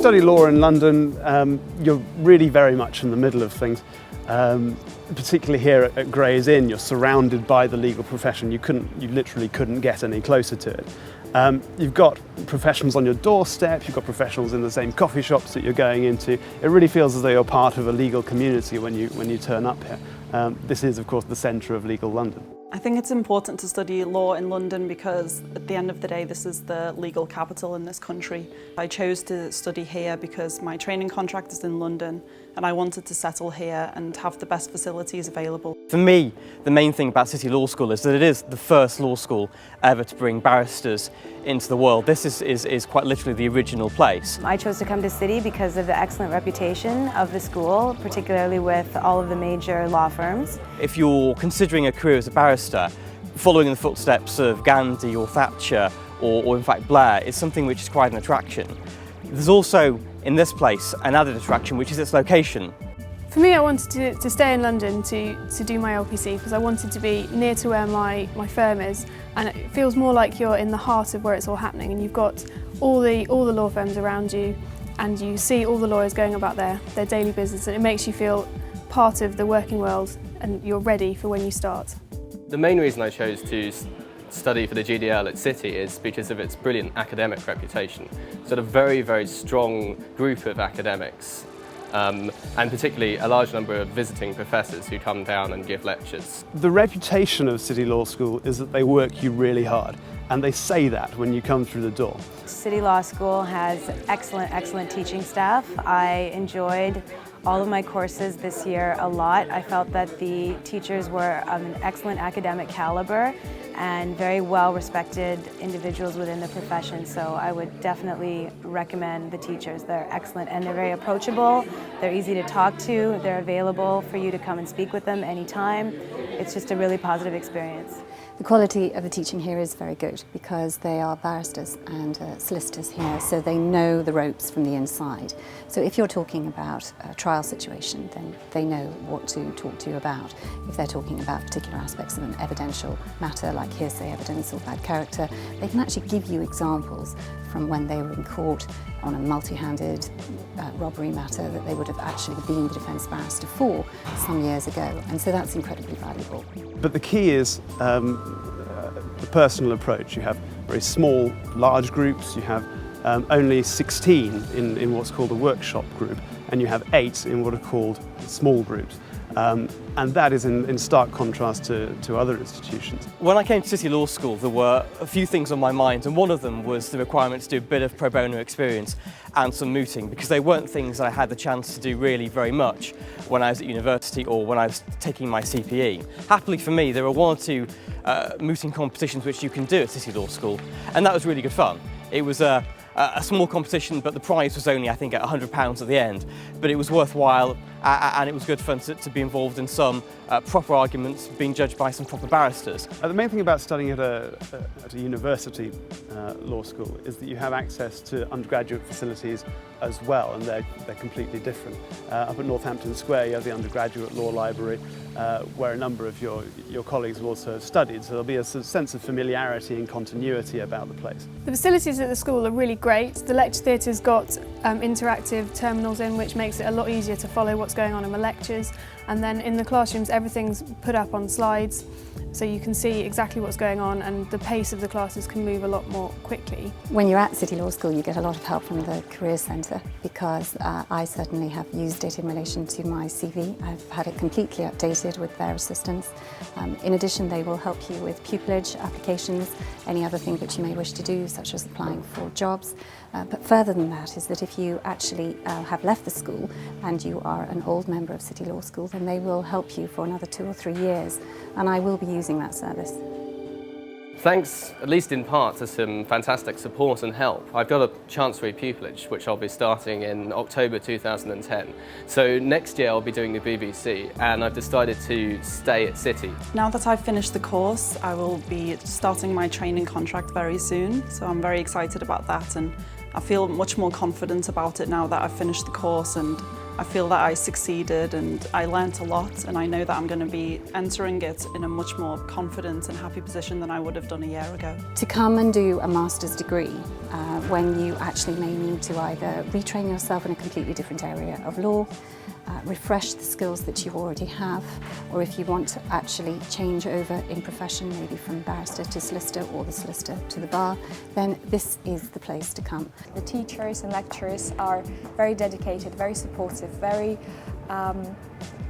study law in London, you're really very much in the middle of things. Particularly here at Gray's Inn, you're surrounded by the legal profession. You literally couldn't get any closer to it. You've got professionals on your doorstep, you've got professionals in the same coffee shops that you're going into. It really feels as though you're part of a legal community when you turn up here. This is, of course, the centre of legal London. I think it's important to study law in London because at the end of the day this is the legal capital in this country. I chose to study here because my training contract is in London and I wanted to settle here and have the best facilities available. For me, the main thing about City Law School is that it is the first law school ever to bring barristers into the world. This is quite literally the original place. I chose to come to City because of the excellent reputation of the school, particularly with all of the major law firms. If you're considering a career as a barrister, following in the footsteps of Gandhi or Thatcher or in fact Blair is something which is quite an attraction. There's also in this place an added attraction, which is its location. For me, I wanted to stay in London to do my LPC because I wanted to be near to where my firm is, and it feels more like you're in the heart of where it's all happening, and you've got all the law firms around you and you see all the lawyers going about their daily business, and it makes you feel part of the working world and you're ready for when you start. The main reason I chose to study for the GDL at City is because of its brilliant academic reputation. It's got a very, very strong group of academics, and particularly a large number of visiting professors who come down and give lectures. The reputation of City Law School is that they work you really hard, and they say that when you come through the door. City Law School has excellent teaching staff. I enjoyed all of my courses this year a lot. I felt that the teachers were of an excellent academic caliber and very well respected individuals within the profession, so I would definitely recommend the teachers. They're excellent and they're very approachable, they're easy to talk to, they're available for you to come and speak with them anytime. It's just a really positive experience. The quality of the teaching here is very good because they are barristers and solicitors here, so they know the ropes from the inside. So if you're talking about a trial situation, then they know what to talk to you about. If they're talking about particular aspects of an evidential matter like hearsay evidence or bad character, they can actually give you examples from when they were in court on a multi-handed robbery matter that they would have actually been the defence barrister for some years ago, and so that's incredibly valuable. But the key is the personal approach. You have very small, large groups, you have only 16 in what's called a workshop group, and you have 8 in what are called small groups. And that is in stark contrast to other institutions. When I came to City Law School, there were a few things on my mind, and one of them was the requirement to do a bit of pro bono experience and some mooting, because they weren't things that I had the chance to do really very much when I was at university or when I was taking my CPE. Happily for me, there were 1 or 2 mooting competitions which you can do at City Law School, and that was really good fun. It was a small competition, but the prize was only, I think, at £100 at the end. But it was worthwhile, and it was good fun to be involved in some proper arguments, being judged by some proper barristers. The main thing about studying at a university law school is that you have access to undergraduate facilities as well, and they're completely different. Up at Northampton Square, you have the undergraduate law library, where a number of your colleagues will also have studied, so there'll be a sort of sense of familiarity and continuity about the place. The facilities at the school are really great. The lecture theatre's got interactive terminals in, which makes it a lot easier to follow what's going on in the lectures, and then in the classrooms everything's put up on slides so you can see exactly what's going on, and the pace of the classes can move a lot more quickly. When you're at City Law School, you get a lot of help from the Careers Centre because I certainly have used it in relation to my CV. I've had it completely updated with their assistance. In addition, they will help you with pupillage applications, any other thing that you may wish to do, such as applying for jobs. But further than that is that if you actually have left the school and you are an old member of City Law School, then they will help you for another 2 or 3 years, and I will be using that service. Thanks, at least in part, to some fantastic support and help, I've got a Chancery pupillage, which I'll be starting in October 2010. So next year I'll be doing the BBC, and I've decided to stay at City. Now that I've finished the course, I will be starting my training contract very soon, so I'm very excited about that, and I feel much more confident about it now that I've finished the course, and I feel that I succeeded and I learnt a lot, and I know that I'm going to be entering it in a much more confident and happy position than I would have done a year ago. To come and do a master's degree when you actually may need to either retrain yourself in a completely different area of law, refresh the skills that you already have, or if you want to actually change over in profession, maybe from barrister to solicitor or the solicitor to the bar, then this is the place to come. The teachers and lecturers are very dedicated, very supportive, very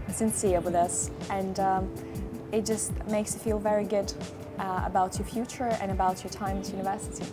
sincere with us, and it just makes you feel very good about your future and about your time at university.